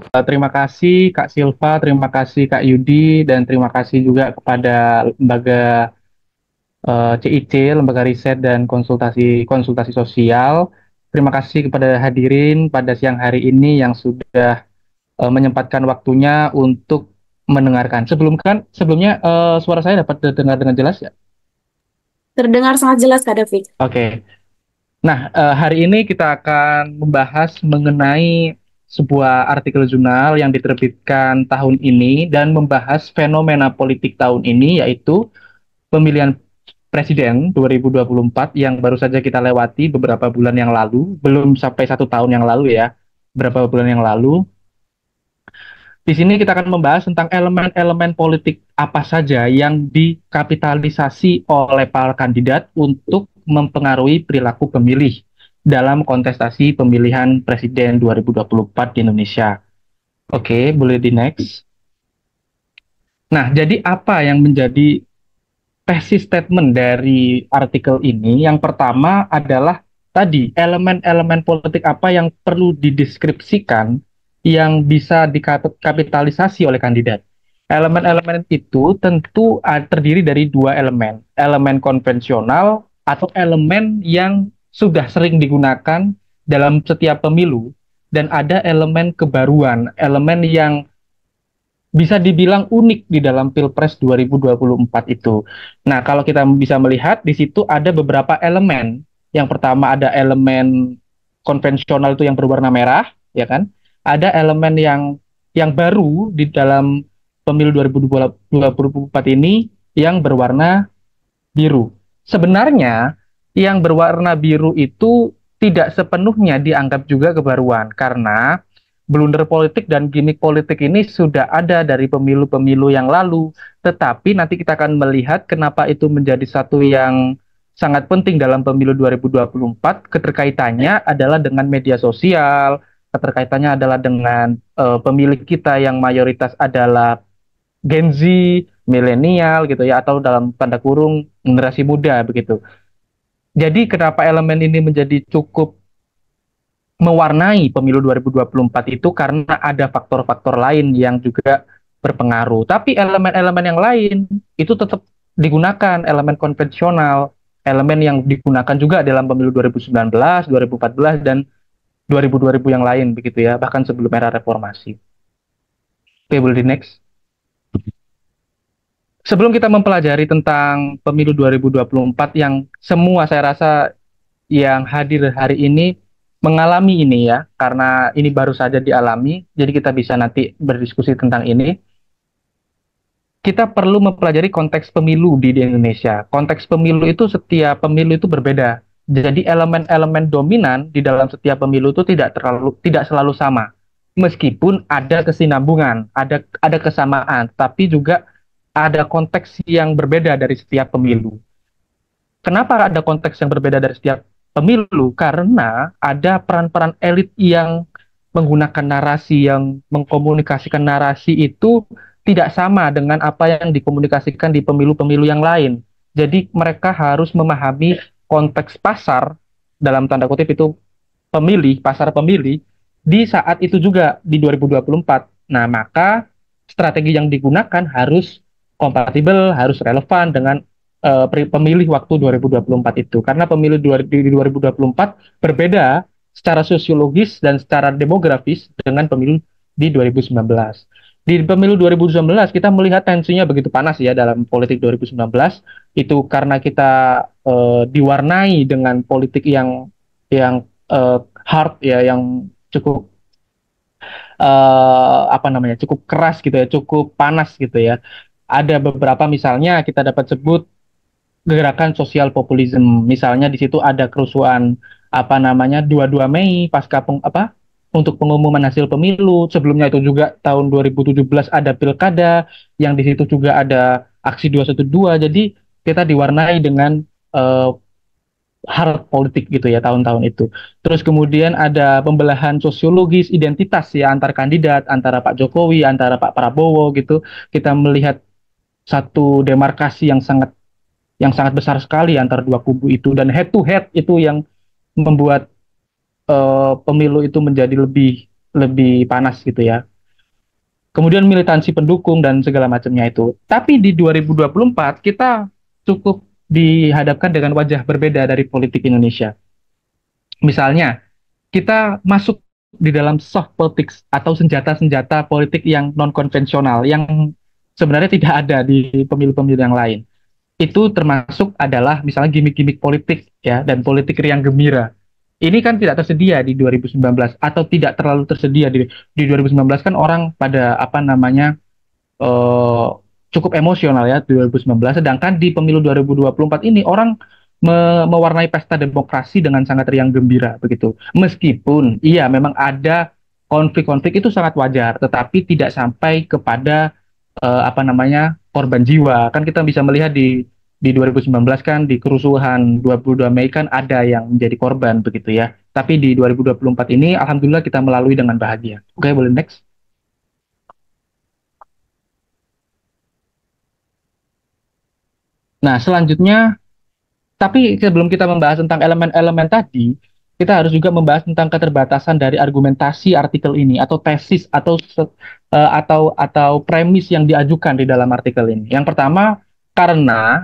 Terima kasih Kak Silva, terima kasih Kak Yudi, dan terima kasih juga kepada lembaga CIC, Lembaga Riset dan Konsultasi Konsultasi Sosial. Terima kasih kepada hadirin pada siang hari ini yang sudah menyempatkan waktunya untuk mendengarkan. Sebelumnya suara saya dapat terdengar dengan jelas ya? Terdengar sangat jelas, Kak David. Oke. Nah, hari ini kita akan membahas mengenai sebuah artikel jurnal yang diterbitkan tahun ini dan membahas fenomena politik tahun ini, yaitu pemilihan presiden 2024 yang baru saja kita lewati beberapa bulan yang lalu, belum sampai 1 tahun yang lalu ya, beberapa bulan yang lalu. Di sini kita akan membahas tentang elemen-elemen politik apa saja yang dikapitalisasi oleh para kandidat untuk mempengaruhi perilaku pemilih dalam kontestasi pemilihan presiden 2024 di Indonesia. Oke, boleh di next. Nah, jadi apa yang menjadi tesis statement dari artikel ini? Yang pertama adalah tadi elemen-elemen politik apa yang perlu dideskripsikan yang bisa dikapitalisasi oleh kandidat. Elemen-elemen itu tentu terdiri dari dua elemen, elemen konvensional atau elemen yang sudah sering digunakan dalam setiap pemilu, dan ada elemen kebaruan, elemen yang bisa dibilang unik di dalam Pilpres 2024 itu. Nah, kalau kita bisa melihat di situ ada beberapa elemen. Yang pertama ada elemen konvensional itu yang berwarna merah, ya kan? Ada elemen yang baru di dalam pemilu 2024 ini yang berwarna biru. Sebenarnya yang berwarna biru itu tidak sepenuhnya dianggap juga kebaruan karena blunder politik dan gimmick politik ini sudah ada dari pemilu-pemilu yang lalu. Tetapi nanti kita akan melihat kenapa itu menjadi satu yang sangat penting dalam pemilu 2024. Keterkaitannya adalah dengan media sosial, keterkaitannya adalah dengan pemilih kita yang mayoritas adalah Gen Z, milenial gitu ya, atau dalam tanda kurung generasi muda begitu. Jadi kenapa elemen ini menjadi cukup mewarnai pemilu 2024 itu karena ada faktor-faktor lain yang juga berpengaruh. Tapi elemen-elemen yang lain itu tetap digunakan, elemen konvensional, elemen yang digunakan juga dalam pemilu 2019, 2014 dan 2000 yang lain begitu ya, bahkan sebelum era reformasi. Oke, boleh di next. Sebelum kita mempelajari tentang pemilu 2024 yang semua saya rasa yang hadir hari ini mengalami ini ya, karena ini baru saja dialami, jadi kita bisa nanti berdiskusi tentang ini. Kita perlu mempelajari konteks pemilu di Indonesia. Konteks pemilu itu setiap pemilu itu berbeda. Jadi elemen-elemen dominan di dalam setiap pemilu itu tidak selalu sama. Meskipun ada kesinambungan, ada kesamaan, tapi juga ada konteks yang berbeda dari setiap pemilu. Kenapa ada konteks yang berbeda dari setiap pemilu? Karena ada peran-peran elit yang menggunakan narasi, yang mengkomunikasikan narasi itu tidak sama dengan apa yang dikomunikasikan di pemilu-pemilu yang lain. Jadi mereka harus memahami konteks pasar, dalam tanda kutip itu pemilih, pasar pemilih, di saat itu juga di 2024. Nah, maka strategi yang digunakan harus kompatibel, harus relevan dengan pemilih waktu 2024 itu. Karena pemilih di 2024 berbeda secara sosiologis dan secara demografis dengan pemilu di 2019. Di pemilu 2019 kita melihat tensinya begitu panas ya dalam politik 2019 itu karena kita diwarnai dengan politik yang hard ya, yang cukup apa namanya, cukup keras gitu ya, cukup panas gitu ya. Ada beberapa misalnya kita dapat sebut gerakan sosial populisme. Misalnya di situ ada kerusuhan apa namanya 22 Mei pasca untuk pengumuman hasil pemilu. Sebelumnya itu juga tahun 2017 ada pilkada yang di situ juga ada aksi 212. Jadi kita diwarnai dengan eh, hard politik gitu ya tahun-tahun itu. Terus kemudian ada pembelahan sosiologis identitas ya antar kandidat, antara Pak Jokowi, antara Pak Prabowo gitu. Kita melihat satu demarkasi yang sangat besar sekali antara dua kubu itu, dan head to head itu yang membuat pemilu itu menjadi lebih lebih panas gitu ya. kemudian militansi pendukung dan segala macamnya itu. Tapi di 2024 kita cukup dihadapkan dengan wajah berbeda dari politik Indonesia. Misalnya, kita masuk di dalam soft politics atau senjata-senjata politik yang non konvensional yang sebenarnya tidak ada di pemilu-pemilu yang lain. Itu termasuk adalah misalnya gimmick-gimmick politik ya dan politik riang gembira. Ini kan tidak tersedia di 2019 atau tidak terlalu tersedia di 2019 kan orang pada apa namanya eh, cukup emosional ya 2019. Sedangkan di pemilu 2024 ini orang mewarnai pesta demokrasi dengan sangat riang gembira begitu. Meskipun iya memang ada konflik-konflik itu sangat wajar, tetapi tidak sampai kepada apa namanya korban jiwa. Kan kita bisa melihat di 2019 kan di kerusuhan 22 Mei kan ada yang menjadi korban begitu ya. Tapi di 2024 ini alhamdulillah kita melalui dengan bahagia. Oke, boleh next. Nah, selanjutnya, tapi sebelum kita membahas tentang elemen-elemen tadi, kita harus juga membahas tentang keterbatasan dari argumentasi artikel ini atau tesis atau premis yang diajukan di dalam artikel ini. Yang pertama, karena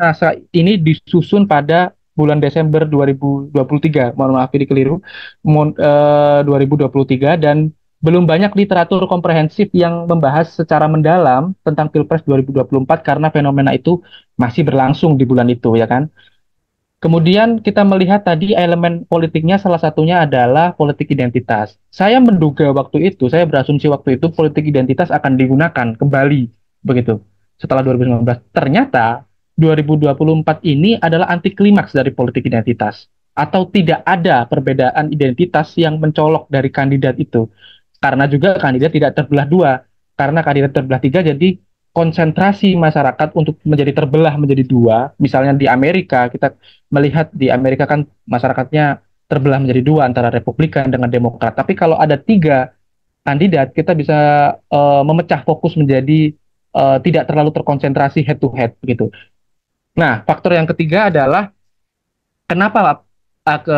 ini disusun pada bulan Desember 2023, mohon maaf ini keliru, 2023 dan belum banyak literatur komprehensif yang membahas secara mendalam tentang Pilpres 2024 karena fenomena itu masih berlangsung di bulan itu ya kan. Kemudian kita melihat tadi elemen politiknya salah satunya adalah politik identitas. Saya menduga waktu itu, saya berasumsi waktu itu politik identitas akan digunakan kembali begitu setelah 2019. Ternyata 2024 ini adalah anti klimaks dari politik identitas atau tidak ada perbedaan identitas yang mencolok dari kandidat itu. Karena juga kandidat tidak terbelah dua. Karena kandidat terbelah tiga jadi konsentrasi masyarakat untuk menjadi terbelah menjadi dua. Misalnya di Amerika kita melihat di Amerika kan masyarakatnya terbelah menjadi dua antara Republikan dengan Demokrat. Tapi kalau ada tiga kandidat, kita bisa memecah fokus menjadi tidak terlalu terkonsentrasi head to head begitu. Nah, faktor yang ketiga adalah kenapa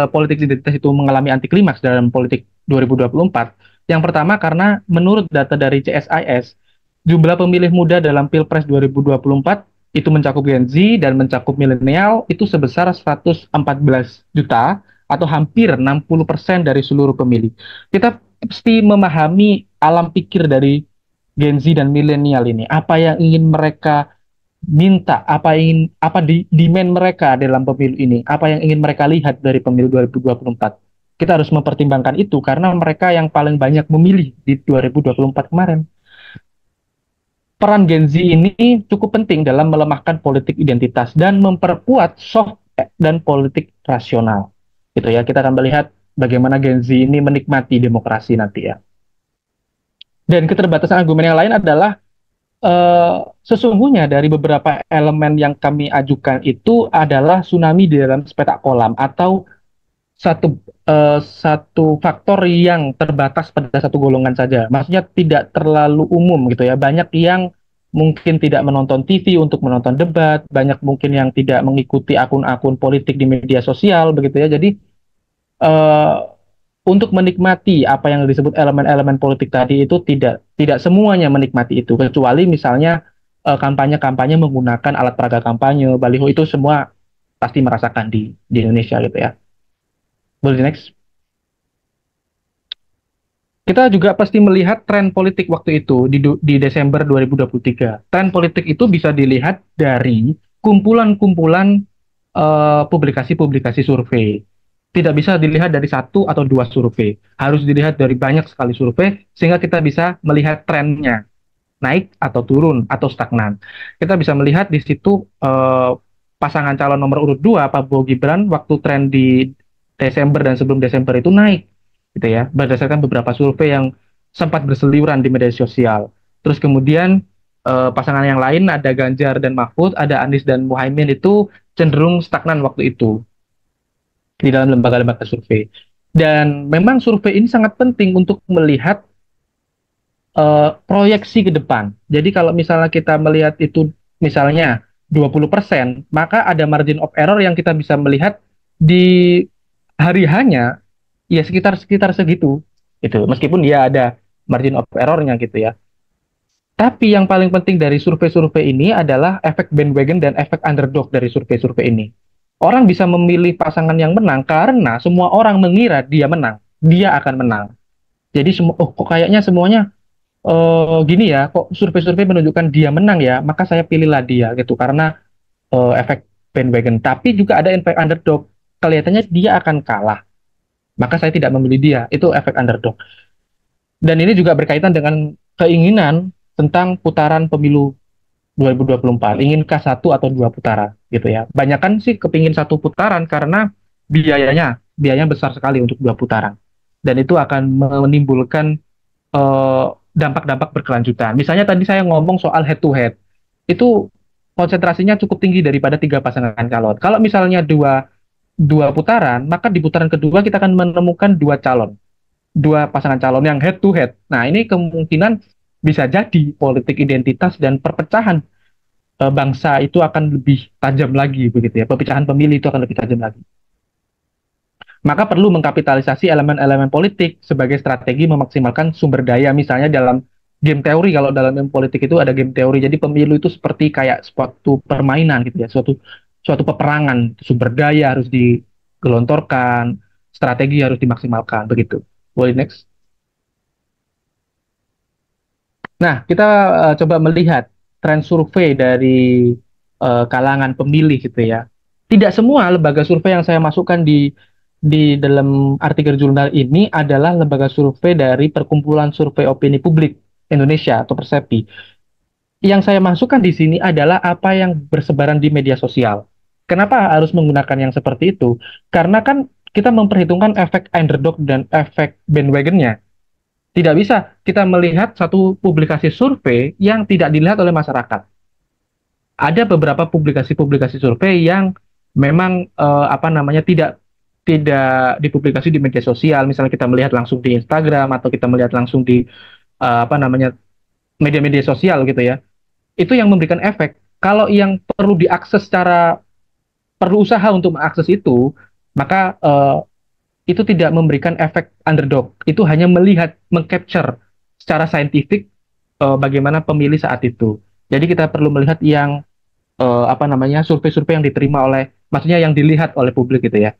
politik identitas itu mengalami anti klimaks dalam politik 2024? Yang pertama karena menurut data dari CSIS, jumlah pemilih muda dalam Pilpres 2024 itu mencakup Gen Z dan mencakup milenial itu sebesar 114 juta atau hampir 60% dari seluruh pemilih. Kita pasti memahami alam pikir dari Gen Z dan milenial ini. Apa yang ingin mereka minta, apa di demand mereka dalam pemilu ini, apa yang ingin mereka lihat dari pemilu 2024. Kita harus mempertimbangkan itu karena mereka yang paling banyak memilih di 2024 kemarin. Peran Gen Z ini cukup penting dalam melemahkan politik identitas dan memperkuat soft dan politik rasional. Gitu ya, kita akan melihat bagaimana Gen Z ini menikmati demokrasi nanti ya. Dan keterbatasan argumen yang lain adalah sesungguhnya dari beberapa elemen yang kami ajukan itu adalah tsunami di dalam sepetak kolam atau satu faktor yang terbatas pada satu golongan saja. Maksudnya tidak terlalu umum gitu ya. Banyak yang mungkin tidak menonton TV untuk menonton debat, banyak mungkin yang tidak mengikuti akun-akun politik di media sosial begitu ya. Jadi eh, untuk menikmati apa yang disebut elemen-elemen politik tadi itu tidak semuanya menikmati itu kecuali misalnya kampanye-kampanye menggunakan alat peraga kampanye, baliho itu semua pasti merasakan di Indonesia gitu ya. Boleh next. Kita juga pasti melihat tren politik waktu itu di Desember 2023. Tren politik itu bisa dilihat dari kumpulan-kumpulan publikasi-publikasi survei. Tidak bisa dilihat dari satu atau dua survei. Harus dilihat dari banyak sekali survei sehingga kita bisa melihat trennya, naik atau turun atau stagnan. Kita bisa melihat di situ pasangan calon nomor urut 2 Prabowo Gibran waktu tren di Desember dan sebelum Desember itu naik gitu ya berdasarkan beberapa survei yang sempat berseliweran di media sosial. Terus kemudian pasangan yang lain ada Ganjar dan Mahfud, ada Anies dan Muhaimin itu cenderung stagnan waktu itu di dalam lembaga-lembaga survei. Dan memang survei ini sangat penting untuk melihat proyeksi ke depan. Jadi kalau misalnya kita melihat itu misalnya 20%, maka ada margin of error yang kita bisa melihat di hari hanya ya sekitar segitu. Itu meskipun dia ada margin of errornya gitu ya. Tapi yang paling penting dari survei-survei ini adalah efek bandwagon dan efek underdog dari survei-survei ini. Orang bisa memilih pasangan yang menang karena semua orang mengira dia menang, dia akan menang. Jadi semua, oh kok kayaknya semuanya gini ya, kok survei-survei menunjukkan dia menang ya, maka saya pilihlah dia gitu karena efek bandwagon. Tapi juga ada efek underdog, kelihatannya dia akan kalah, maka saya tidak memilih dia. Itu efek underdog. Dan ini juga berkaitan dengan keinginan tentang putaran pemilu 2024. Inkah satu atau dua putaran gitu ya. Banyak kan sih kepingin satu putaran karena biayanya besar sekali untuk dua putaran. Dan itu akan menimbulkan dampak-dampak berkelanjutan. Misalnya tadi saya ngomong soal head to head. Itu konsentrasinya cukup tinggi daripada tiga pasangan calon. Kalau misalnya dua putaran, maka di putaran kedua kita akan menemukan dua pasangan calon yang head to head. Nah, ini kemungkinan bisa jadi politik identitas dan perpecahan bangsa itu akan lebih tajam lagi begitu ya. Perpecahan pemilih itu akan lebih tajam lagi. Maka perlu mengkapitalisasi elemen-elemen politik sebagai strategi memaksimalkan sumber daya. Misalnya dalam game teori, kalau dalam game politik itu ada game teori. Jadi pemilu itu seperti kayak suatu permainan gitu ya, suatu peperangan. Sumber daya harus digelontorkan, strategi harus dimaksimalkan begitu. Boleh next. Nah, kita coba melihat tren survei dari kalangan pemilih gitu ya. Tidak semua lembaga survei yang saya masukkan di dalam artikel jurnal ini adalah lembaga survei dari Perkumpulan Survei Opini Publik Indonesia atau Persepi. Yang saya masukkan di sini adalah apa yang bersebaran di media sosial. Kenapa harus menggunakan yang seperti itu? Karena kan kita memperhitungkan efek underdog dan efek bandwagonnya. Tidak bisa kita melihat satu publikasi survei yang tidak dilihat oleh masyarakat. Ada beberapa publikasi-publikasi survei yang memang apa namanya tidak dipublikasi di media sosial. Misalnya kita melihat langsung di Instagram atau kita melihat langsung di apa namanya media-media sosial gitu ya. Itu yang memberikan efek. Kalau yang perlu usaha untuk mengakses itu, maka itu tidak memberikan efek underdog. Itu hanya mengcapture secara saintifik bagaimana pemilih saat itu. Jadi kita perlu melihat yang apa namanya survei-survei yang diterima oleh, maksudnya yang dilihat oleh publik gitu ya.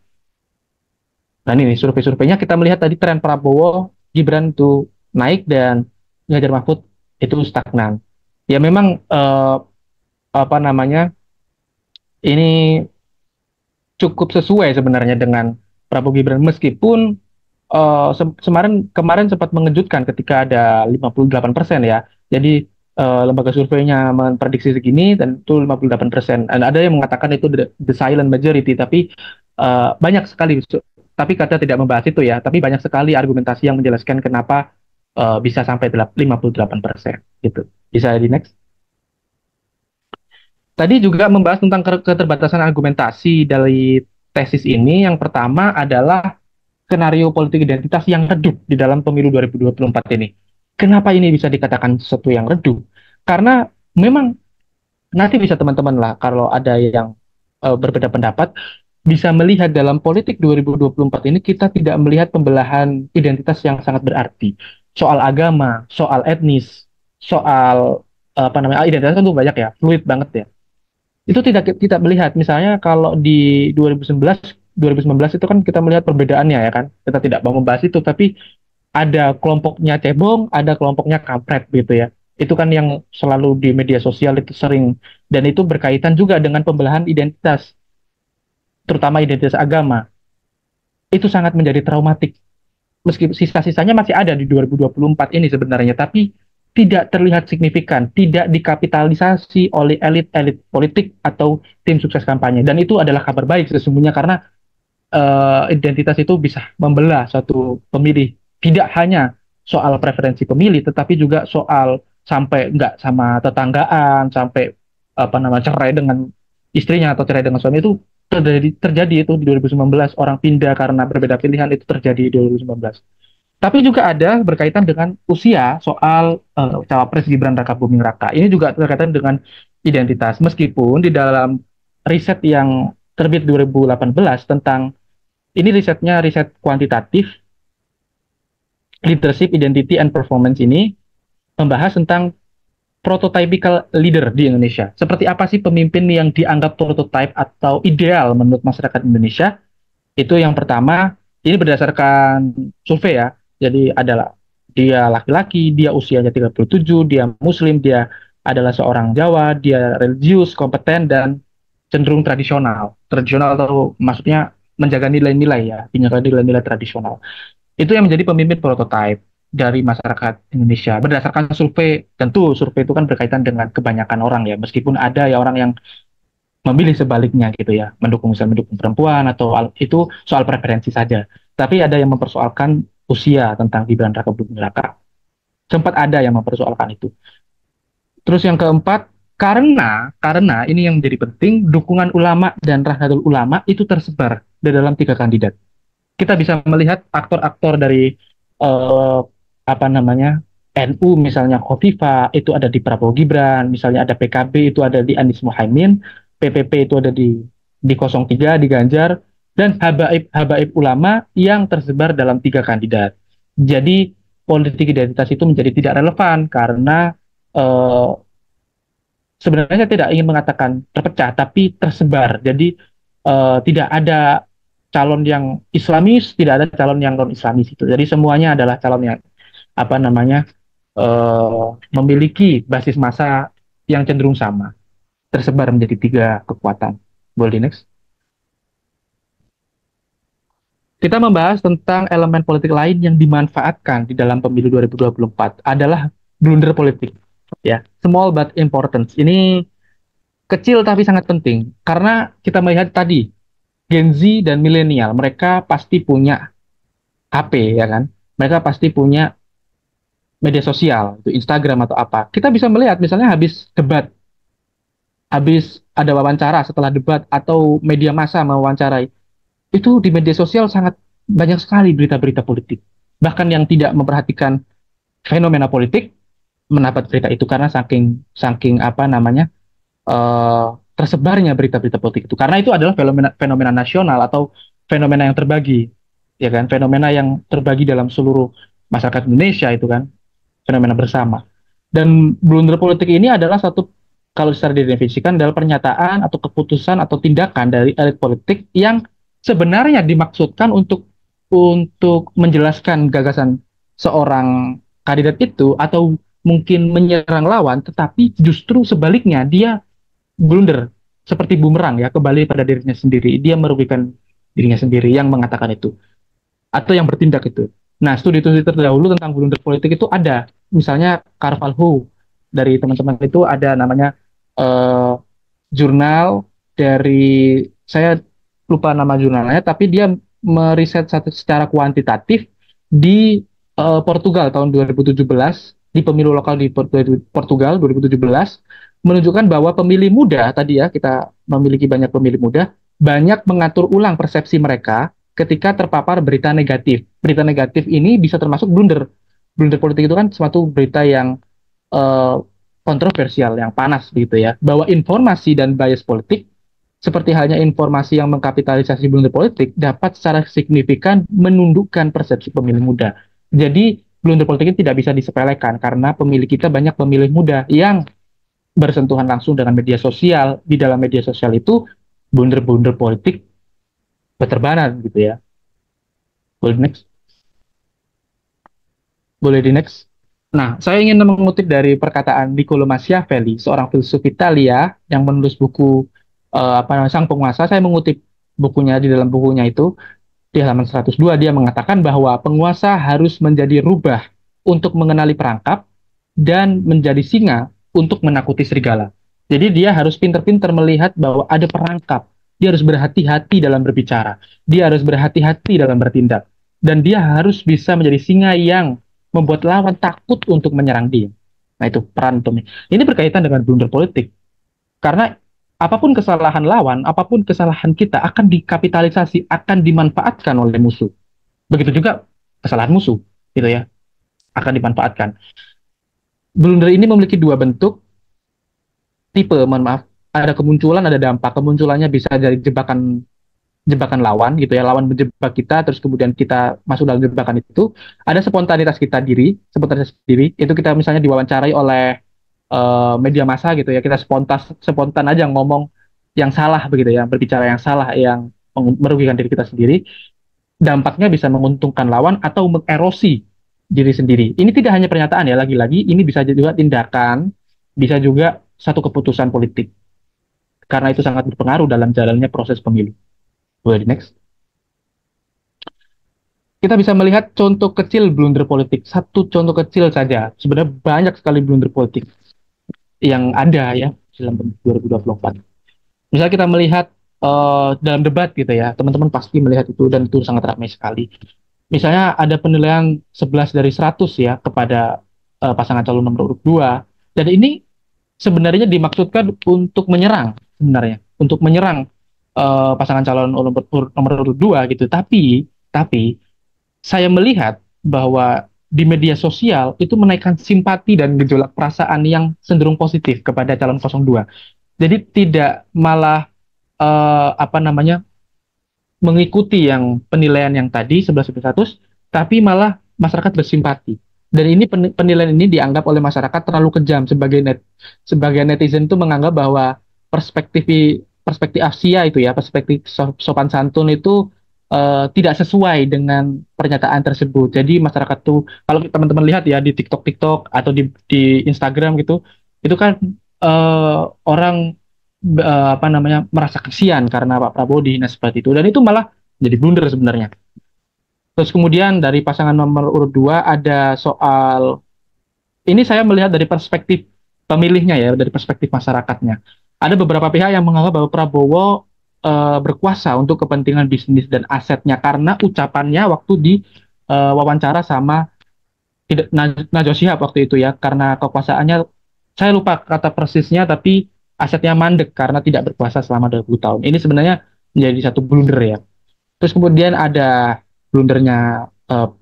Nah ini survei-surveinya kita melihat tadi tren Prabowo, Gibran itu naik dan Ganjar Mahfud itu stagnan. Ya memang apa namanya ini cukup sesuai sebenarnya dengan Prabowo Gibran meskipun kemarin sempat mengejutkan ketika ada 58% ya. Jadi lembaga surveinya memprediksi segini dan itu 58%. Dan ada yang mengatakan itu the silent majority, tapi banyak sekali. Tapi kata tidak membahas itu ya. Tapi banyak sekali argumentasi yang menjelaskan kenapa bisa sampai 58% gitu. Bisa di next. Tadi juga membahas tentang keterbatasan argumentasi dari tesis ini. Yang pertama adalah skenario politik identitas yang redup di dalam pemilu 2024 ini. Kenapa ini bisa dikatakan sesuatu yang redup? Karena memang nanti bisa teman-teman lah kalau ada yang berbeda pendapat bisa melihat dalam politik 2024 ini kita tidak melihat pembelahan identitas yang sangat berarti. Soal agama, soal etnis, soal apa namanya identitas kan tuh banyak ya, fluid banget ya. Itu tidak melihat misalnya kalau di 2019 itu kan kita melihat perbedaannya ya kan. Kita tidak mau membahas itu tapi ada kelompoknya cebong, ada kelompoknya kampret gitu ya. Itu kan yang selalu di media sosial itu sering dan itu berkaitan juga dengan pembelahan identitas, terutama identitas agama. Itu sangat menjadi traumatik. Meski sisa-sisanya masih ada di 2024 ini sebenarnya, tapi tidak terlihat signifikan, tidak dikapitalisasi oleh elit-elit politik atau tim sukses kampanye. Dan itu adalah kabar baik sesungguhnya karena identitas itu bisa membelah suatu pemilih. Tidak hanya soal preferensi pemilih, tetapi juga soal sampai nggak sama tetanggaan, sampai apa nama cerai dengan istrinya atau cerai dengan suami itu terjadi itu di 2019 orang pindah karena berbeda pilihan itu terjadi di 2019. Tapi juga ada berkaitan dengan usia soal cawapres Gibran Raka Buming Raka. Ini juga berkaitan dengan identitas. Meskipun di dalam riset yang terbit 2018 tentang ini riset kuantitatif leadership identity and performance ini membahas tentang prototypical leader di Indonesia. Seperti apa sih pemimpin yang dianggap prototype atau ideal menurut masyarakat Indonesia? Itu yang pertama, ini berdasarkan survei ya. Jadi adalah dia laki-laki, dia usianya 37, dia muslim, dia adalah seorang Jawa, dia religius, kompeten, dan cenderung tradisional. Tradisional atau maksudnya menjaga nilai-nilai ya, menjaga nilai-nilai tradisional. Itu yang menjadi pemimpin prototipe dari masyarakat Indonesia. Berdasarkan survei, tentu survei itu kan berkaitan dengan kebanyakan orang ya, meskipun ada ya orang yang memilih sebaliknya gitu ya, mendukung misalnya mendukung perempuan atau itu soal preferensi saja. Tapi ada yang mempersoalkan usia tentang Gibran Raka Buming Raka. Sempat ada yang mempersoalkan itu. Terus yang keempat, karena ini yang menjadi penting, dukungan ulama dan Nahdlatul Ulama itu tersebar di dalam tiga kandidat. Kita bisa melihat aktor-aktor dari eh, apa namanya NU misalnya Khofifa itu ada di Prabowo Gibran, misalnya ada PKB itu ada di Anies Muhaimin, PPP itu ada di 03 di Ganjar, dan habaib ulama yang tersebar dalam tiga kandidat. Jadi politik identitas itu menjadi tidak relevan karena eh, sebenarnya saya tidak ingin mengatakan terpecah, tapi tersebar. Jadi tidak ada calon yang Islamis, tidak ada calon yang non Islamis itu. Jadi semuanya adalah calon yang apa namanya memiliki basis massa yang cenderung sama, tersebar menjadi tiga kekuatan. Boleh di next. Kita membahas tentang elemen politik lain yang dimanfaatkan di dalam pemilu 2024 adalah blunder politik. Ya, small but important. Ini kecil tapi sangat penting karena kita melihat tadi Gen Z dan milenial mereka pasti punya HP ya kan, mereka pasti punya media sosial itu Instagram atau apa. Kita bisa melihat misalnya habis debat, habis ada wawancara setelah debat atau media massa mewawancarai, itu di media sosial sangat banyak sekali berita-berita politik, bahkan yang tidak memperhatikan fenomena politik mendapat berita itu karena saking saking apa namanya eh, tersebarnya berita-berita politik itu karena itu adalah fenomena fenomena nasional atau fenomena yang terbagi ya kan, fenomena yang terbagi dalam seluruh masyarakat Indonesia itu kan, fenomena bersama. Dan blunder politik ini adalah satu, kalau secara didefinisikan adalah pernyataan atau keputusan atau tindakan dari elit politik yang sebenarnya dimaksudkan untuk menjelaskan gagasan seorang kandidat itu atau mungkin menyerang lawan, tetapi justru sebaliknya dia blunder seperti bumerang ya kembali pada dirinya sendiri. Dia merugikan dirinya sendiri yang mengatakan itu atau yang bertindak itu. Nah, studi-studi terdahulu tentang blunder politik itu ada. Misalnya Carvalho dari teman-teman itu ada namanya eh, jurnal dari saya lupa nama jurnalnya, tapi dia meriset secara kuantitatif di Portugal tahun 2017 di pemilu lokal di Portugal 2017 menunjukkan bahwa pemilih muda tadi ya kita memiliki banyak pemilih muda banyak mengatur ulang persepsi mereka ketika terpapar berita negatif. Berita negatif ini bisa termasuk blunder. Blunder politik itu kan suatu berita yang eh, kontroversial, yang panas gitu ya. Bahwa informasi dan bias politik seperti halnya informasi yang mengkapitalisasi blunder politik dapat secara signifikan menundukkan persepsi pemilih muda. Jadi blunder politik ini tidak bisa disepelekan karena pemilih kita banyak pemilih muda yang bersentuhan langsung dengan media sosial. Di dalam media sosial itu blunder-blunder politik berterbangan gitu ya. Boleh next? Boleh di next? Nah, saya ingin mengutip dari perkataan Niccolo Machiavelli, seorang filsuf Italia yang menulis buku apa namanya Sang Penguasa. Saya mengutip bukunya, di dalam bukunya itu di halaman 102 dia mengatakan bahwa penguasa harus menjadi rubah untuk mengenali perangkap dan menjadi singa untuk menakuti serigala. Jadi dia harus pintar-pintar melihat bahwa ada perangkap. Dia harus berhati-hati dalam berbicara. Dia harus berhati-hati dalam bertindak. Dan dia harus bisa menjadi singa yang membuat lawan takut untuk menyerang dia. Nah itu peran pemimpin. Ini berkaitan dengan blunder politik. Karena apapun kesalahan lawan, apapun kesalahan kita akan dikapitalisasi, akan dimanfaatkan oleh musuh. Begitu juga kesalahan musuh, gitu ya, akan dimanfaatkan. Blunder ini memiliki dua bentuk, tipe, mohon maaf. Ada kemunculan, ada dampak. Kemunculannya bisa dari jebakan jebakan lawan gitu ya, lawan menjebak kita terus kemudian kita masuk dalam jebakan itu. Ada spontanitas kita diri, spontanitas diri itu kita misalnya diwawancarai oleh media massa gitu ya, kita spontan spontan aja ngomong yang salah begitu ya, berbicara yang salah yang merugikan diri kita sendiri, dampaknya bisa menguntungkan lawan atau mengerosi diri sendiri. Ini tidak hanya pernyataan ya, lagi-lagi ini bisa juga tindakan, bisa juga satu keputusan politik, karena itu sangat berpengaruh dalam jalannya proses pemilu. Boleh di next. Kita bisa melihat contoh kecil blunder politik, satu contoh kecil saja. Sebenarnya banyak sekali blunder politik yang ada ya dalam 2024. Misalnya kita melihat dalam debat gitu ya, teman-teman pasti melihat itu dan itu sangat ramai sekali. Misalnya ada penilaian 11 dari 100 ya kepada pasangan calon nomor urut 2. Dan ini sebenarnya dimaksudkan untuk menyerang sebenarnya, untuk menyerang pasangan calon nomor urut 2 gitu. Tapi saya melihat bahwa di media sosial itu menaikkan simpati dan gejolak perasaan yang cenderung positif kepada calon 02. Jadi tidak malah apa namanya mengikuti yang penilaian yang tadi 11/100, tapi malah masyarakat bersimpati. Dan ini penilaian ini dianggap oleh masyarakat terlalu kejam. Sebagai netizen itu menganggap bahwa perspektif perspektif Asia itu ya, perspektif sopan santun itu tidak sesuai dengan pernyataan tersebut. Jadi masyarakat tuh kalau teman-teman lihat ya di TikTok atau di Instagram gitu, itu kan orang apa namanya merasa kesian karena Pak Prabowo dihina seperti itu, dan itu malah jadi blunder sebenarnya. Terus kemudian dari pasangan nomor urut 2 ada soal ini, saya melihat dari perspektif pemilihnya ya, dari perspektif masyarakatnya. Ada beberapa pihak yang menganggap bahwa Prabowo berkuasa untuk kepentingan bisnis dan asetnya karena ucapannya waktu di wawancara sama tidak Najwa Shihab waktu itu ya, karena kekuasaannya saya lupa kata persisnya, tapi asetnya mandek karena tidak berkuasa selama 20 tahun. Ini sebenarnya menjadi satu blunder ya. Terus kemudian ada blundernya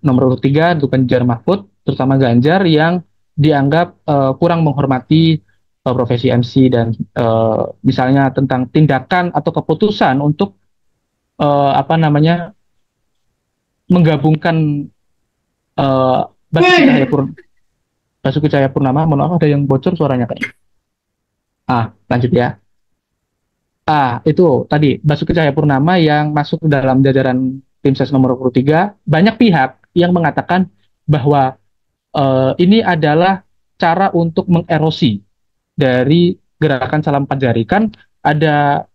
nomor urut 3 itu Ganjar Mahfud, terutama Ganjar yang dianggap kurang menghormati profesi MC dan misalnya tentang tindakan atau keputusan untuk apa namanya menggabungkan uh, Basuki Cahayapurnama. Basuki Cahayapurnama, mohon maaf ada yang bocor suaranya kayaknya. Lanjut ya. Itu tadi Basuki Cahayapurnama yang masuk dalam jajaran tim ses nomor 23. Banyak pihak yang mengatakan bahwa ini adalah cara untuk mengerosi dari gerakan salam empat jari. Kan ada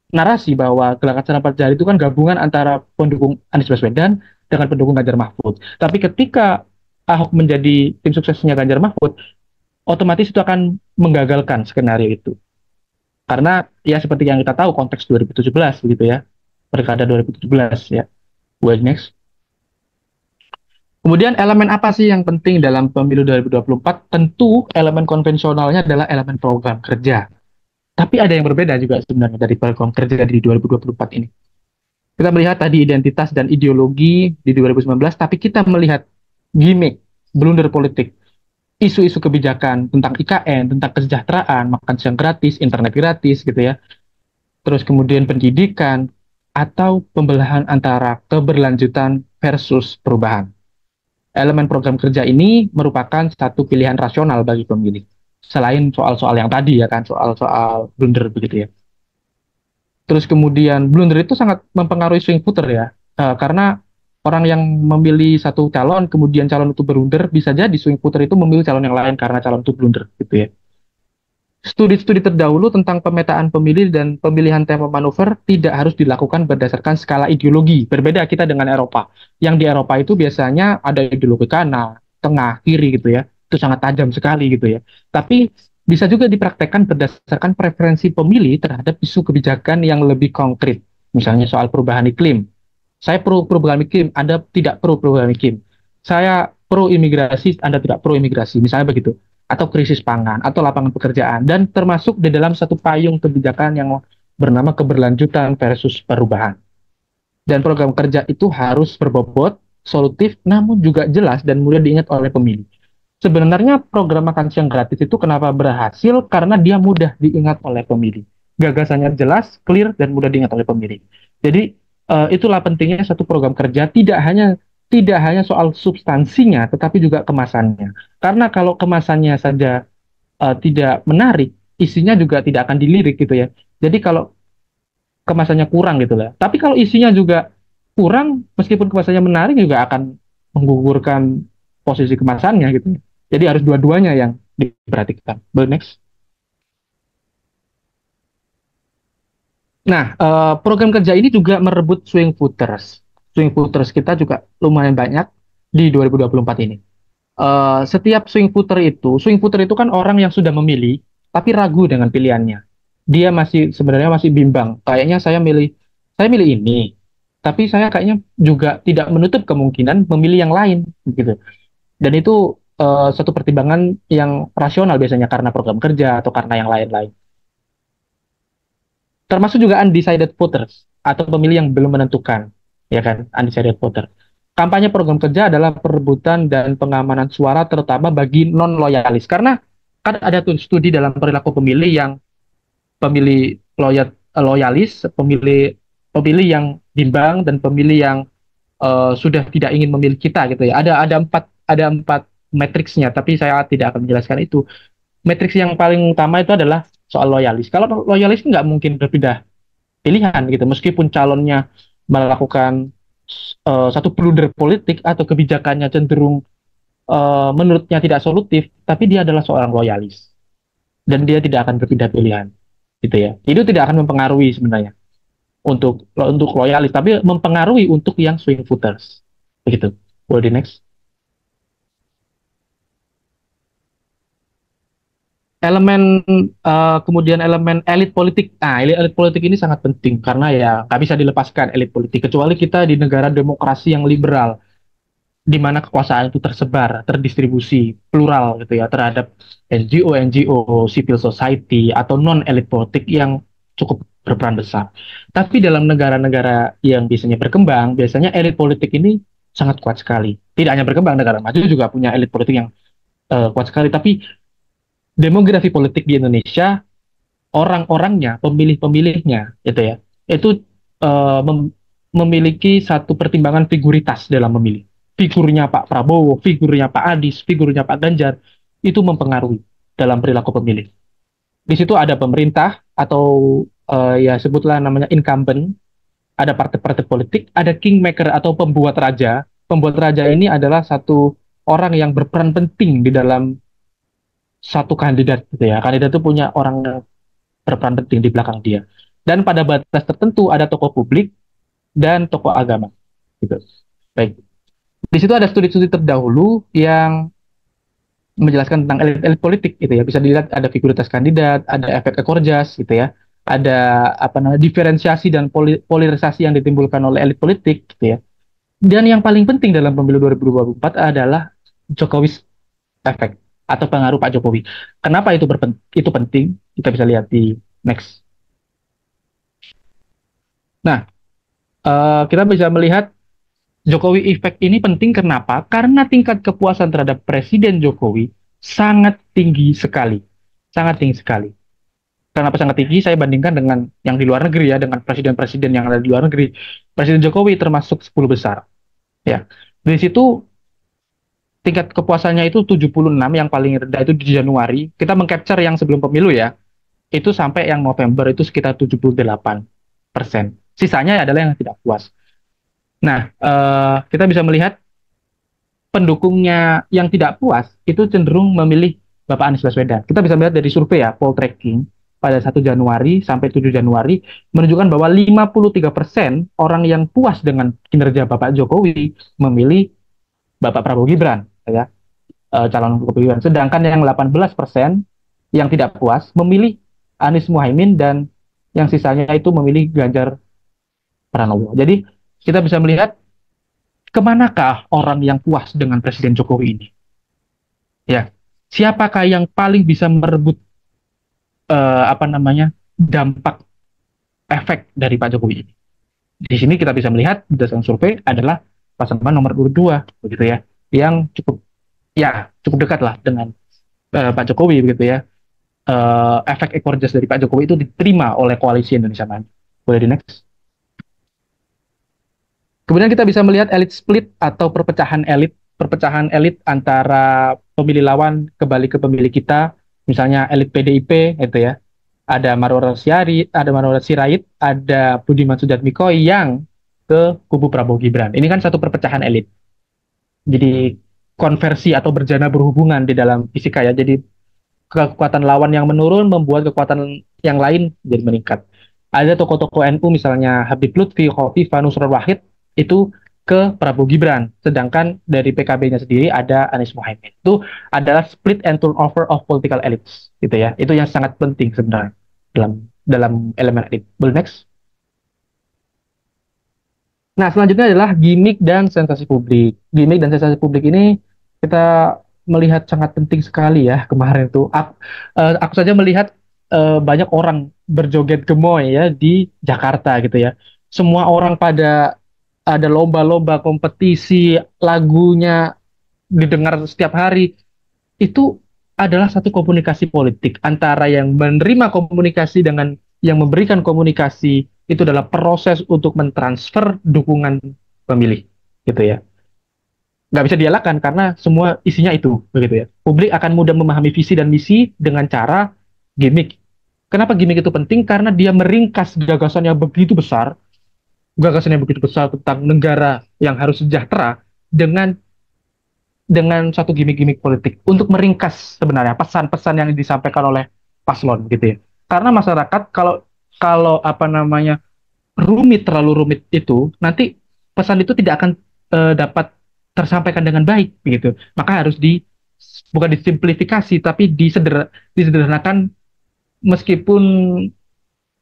narasi bahwa gerakan salam empat jari itu kan gabungan antara pendukung Anies Baswedan dengan pendukung Ganjar Mahfud. Tapi ketika Ahok menjadi tim suksesnya Ganjar Mahfud, otomatis itu akan menggagalkan skenario itu. Karena ya seperti yang kita tahu konteks 2017 begitu ya. Pilkada 2017 ya. Well, next. Kemudian elemen apa sih yang penting dalam pemilu 2024? Tentu elemen konvensionalnya adalah elemen program kerja. Tapi ada yang berbeda juga sebenarnya dari program kerja di 2024 ini. Kita melihat tadi identitas dan ideologi di 2019, tapi kita melihat gimmick, blunder politik, isu-isu kebijakan tentang IKN, tentang kesejahteraan, makan siang gratis, internet gratis gitu ya. Terus kemudian pendidikan atau pembelahan antara keberlanjutan versus perubahan. Elemen program kerja ini merupakan satu pilihan rasional bagi pemilih. Selain soal-soal yang tadi ya kan, soal-soal blunder begitu ya. Terus kemudian blunder itu sangat mempengaruhi swing voter ya, karena orang yang memilih satu calon, kemudian calon itu blunder, bisa jadi swing voter itu memilih calon yang lain karena calon itu blunder gitu ya. Studi-studi terdahulu tentang pemetaan pemilih dan pemilihan tema manuver tidak harus dilakukan berdasarkan skala ideologi. Berbeda kita dengan Eropa. Yang di Eropa itu biasanya ada ideologi kanan, tengah, kiri gitu ya. Itu sangat tajam sekali gitu ya. Tapi bisa juga dipraktekkan berdasarkan preferensi pemilih terhadap isu kebijakan yang lebih konkret. Misalnya soal perubahan iklim. Saya pro perubahan iklim, Anda tidak pro perubahan iklim. Saya pro imigrasi, Anda tidak pro imigrasi. Misalnya begitu, atau krisis pangan, atau lapangan pekerjaan, dan termasuk di dalam satu payung kebijakan yang bernama keberlanjutan versus perubahan. Dan program kerja itu harus berbobot, solutif, namun juga jelas dan mudah diingat oleh pemilih. Sebenarnya program makan siang gratis itu kenapa berhasil? Karena dia mudah diingat oleh pemilih. Gagasannya jelas, clear, dan mudah diingat oleh pemilih. Jadi itulah pentingnya satu program kerja, tidak hanya soal substansinya, tetapi juga kemasannya. Karena kalau kemasannya saja tidak menarik, isinya juga tidak akan dilirik gitu ya. Jadi kalau kemasannya kurang gitu lah. Tapi kalau isinya juga kurang, meskipun kemasannya menarik juga akan menggugurkan posisi kemasannya gitu. Jadi harus dua-duanya yang diperhatikan. Boleh next. Nah, program kerja ini juga merebut swing voters. Swing voters kita juga lumayan banyak di 2024 ini. Setiap swing voter itu kan orang yang sudah memilih, tapi ragu dengan pilihannya. Dia masih sebenarnya masih bimbang. Kayaknya saya milih ini, tapi saya kayaknya juga tidak menutup kemungkinan memilih yang lain, gitu. Dan itu satu pertimbangan yang rasional biasanya karena program kerja atau karena yang lain-lain. Termasuk juga undecided voters atau pemilih yang belum menentukan, ya kan, undecided voter. Kampanye program kerja adalah perebutan dan pengamanan suara terutama bagi non loyalis karena kan ada tuh studi dalam perilaku pemilih yang pemilih loyalis, pemilih pemilih yang bimbang dan pemilih yang sudah tidak ingin memilih kita gitu ya. Ada empat matriksnya, tapi saya tidak akan menjelaskan itu. Matriks yang paling utama itu adalah soal loyalis. Kalau loyalis nggak mungkin berpindah pilihan gitu meskipun calonnya melakukan satu blunder politik atau kebijakannya cenderung menurutnya tidak solutif tapi dia adalah seorang loyalis dan dia tidak akan berpindah pilihan gitu ya itu tidak akan mempengaruhi sebenarnya untuk loyalis tapi mempengaruhi untuk yang swing voters begitu. Boleh di next. Kemudian elemen elit politik. Nah, elit politik ini sangat penting karena ya nggak bisa dilepaskan elit politik kecuali kita di negara demokrasi yang liberal di mana kekuasaan itu tersebar, terdistribusi, plural gitu ya terhadap NGO, civil society atau non elit politik yang cukup berperan besar. Tapi dalam negara-negara yang biasanya berkembang, biasanya elit politik ini sangat kuat sekali. Tidak hanya berkembang, negara maju juga punya elit politik yang kuat sekali. Tapi demografi politik di Indonesia orang-orangnya, pemilih-pemilihnya, gitu ya, itu eh, mem- memiliki satu pertimbangan figuritas dalam memilih. Figurnya Pak Prabowo, figurnya Pak Anies, figurnya Pak Ganjar, itu mempengaruhi dalam perilaku pemilih. Di situ ada pemerintah atau ya sebutlah namanya incumbent, ada partai-partai politik, ada kingmaker atau pembuat raja. Pembuat raja ini adalah satu orang yang berperan penting di dalam satu kandidat gitu ya. Kandidat itu punya orang yang berperan penting di belakang dia. Dan pada batas tertentu ada tokoh publik dan tokoh agama. Gitu. Baik. Di situ ada studi-studi terdahulu yang menjelaskan tentang elit-elit politik gitu ya. Bisa dilihat ada figuritas kandidat, ada efek ekor jas gitu ya. Ada apa namanya diferensiasi dan polarisasi yang ditimbulkan oleh elit politik gitu ya. Dan yang paling penting dalam pemilu 2024 adalah Jokowi efek atau pengaruh Pak Jokowi. Kenapa itu penting? Kita bisa lihat di next. Nah, kita bisa melihat Jokowi Effect ini penting kenapa? Karena tingkat kepuasan terhadap Presiden Jokowi sangat tinggi sekali. Sangat tinggi sekali. Kenapa sangat tinggi? Saya bandingkan dengan yang di luar negeri ya, dengan presiden-presiden yang ada di luar negeri. Presiden Jokowi termasuk 10 besar. Ya. Di situ tingkat kepuasannya itu 76, yang paling rendah itu di Januari. Kita mengcapture yang sebelum pemilu ya. Itu sampai yang November itu sekitar 78%. Sisanya adalah yang tidak puas. Nah, kita bisa melihat pendukungnya yang tidak puas itu cenderung memilih Bapak Anies Baswedan. Kita bisa melihat dari survei ya, poll tracking pada 1 Januari sampai 7 Januari menunjukkan bahwa 53% orang yang puas dengan kinerja Bapak Jokowi memilih Bapak Prabowo Gibran, ya, calon Prabowo Gibran. Sedangkan yang 18% yang tidak puas memilih Anies Muhaimin dan yang sisanya itu memilih Ganjar Pranowo. Jadi kita bisa melihat kemanakah orang yang puas dengan Presiden Jokowi ini. Ya, siapakah yang paling bisa merebut apa namanya dampak efek dari Pak Jokowi ini? Di sini kita bisa melihat berdasarkan survei adalah pasangan nomor urut 2, begitu ya, yang cukup dekat lah dengan Pak Jokowi begitu ya. Efek ekor jas dari Pak Jokowi itu diterima oleh koalisi Indonesia Maju. Boleh di next. Kemudian kita bisa melihat elit split atau perpecahan elit antara pemilih lawan kembali ke pemilih kita Misalnya elit PDIP itu ya, ada Marwara Sirait, ada Budiman Sujatmiko yang ke kubu Prabowo Gibran. Ini kan satu perpecahan elit. Jadi konversi atau berjana berhubungan di dalam fisika ya. Jadi kekuatan lawan yang menurun membuat kekuatan yang lain jadi meningkat. Ada tokoh-tokoh NU misalnya Habib Lutfi, Khofifah, Nusron Wahid itu ke Prabowo Gibran. Sedangkan dari PKB-nya sendiri ada Anies Mohaimin. Itu adalah split and turnover of political elites gitu ya. Itu yang sangat penting sebenarnya dalam dalam elemen elit. Boleh next? Nah, selanjutnya adalah gimmick dan sensasi publik. Gimmick dan sensasi publik ini kita melihat sangat penting sekali ya kemarin itu. Aku saja melihat banyak orang berjoget gemoy ya di Jakarta gitu ya. Semua orang pada ada lomba-lomba kompetisi, lagunya didengar setiap hari. Itu adalah satu komunikasi politik antara yang menerima komunikasi dengan yang memberikan komunikasi. Itu adalah proses untuk mentransfer dukungan pemilih gitu ya. Nggak bisa dielakkan karena semua isinya itu begitu ya. Publik akan mudah memahami visi dan misi dengan cara gimmick. Kenapa gimmick itu penting? Karena dia meringkas gagasan yang begitu besar tentang negara yang harus sejahtera dengan satu gimmick-gimmick politik untuk meringkas sebenarnya pesan-pesan yang disampaikan oleh paslon gitu ya. Karena masyarakat kalau kalau apa namanya terlalu rumit itu nanti pesan itu tidak akan dapat tersampaikan dengan baik begitu. Maka harus bukan disimplifikasi tapi disederhanakan meskipun